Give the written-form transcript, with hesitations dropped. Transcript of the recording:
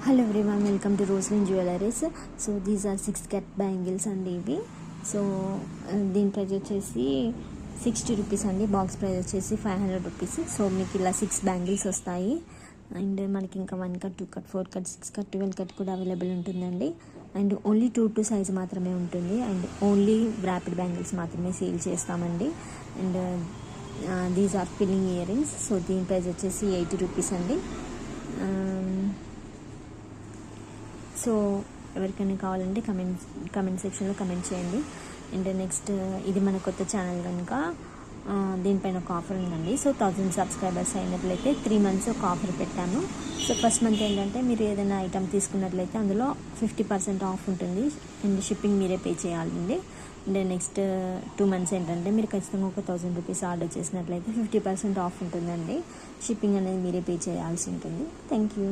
Hello everyone, welcome to Roslyn jewelleries. So these are 6 cat bangles అండి ఇవి. So దీని price వచ్చేసి 60 rupees అండి. బాక్స్ ప్రైస్ వచ్చేసి 500 రూపీస్. సో మీకు ఇలా 6 బ్యాంగిల్స్ వస్తాయి. అండ్ మనకి ఇంకా 1 cut, 2 cut, 4 cut, 6 cut, 12 cut కూడా అవైలబుల్ ఉంటుందండి. అండ్ ఓన్లీ 2 సైజ్ మాత్రమే ఉంటుంది. అండ్ ఓన్లీ ర్యాపిడ్ బ్యాంగిల్స్ మాత్రమే సేల్ చేస్తామండి. And these are filling earrings. So దీని ప్రైస్ వచ్చేసి 80 రూపీస్ అండి. సో ఎవరికైనా కావాలంటే కమెంట్ సెక్షన్లో కమెంట్ చేయండి. అండ్ నెక్స్ట్ ఇది మన కొత్త ఛానల్ కనుక దీనిపైన ఒక ఆఫర్ ఉందండి. సో 1000 సబ్స్క్రైబర్స్ అయినట్లయితే 3 months ఒక ఆఫర్ పెట్టాము. సో ఫస్ట్ మంత్ ఏంటంటే మీరు ఏదైనా ఐటమ్ తీసుకున్నట్లయితే అందులో 50% ఆఫ్ ఉంటుంది. అండ్ షిప్పింగ్ మీరే పే చేయాలండి. అండ్ నెక్స్ట్ 2 months ఏంటంటే మీరు ఖచ్చితంగా ఒక 1000 రూపీస్ ఆర్డర్ చేసినట్లయితే 50% ఆఫ్ ఉంటుందండి. షిప్పింగ్ అనేది మీరే పే చేయాల్సి ఉంటుంది. Thank you.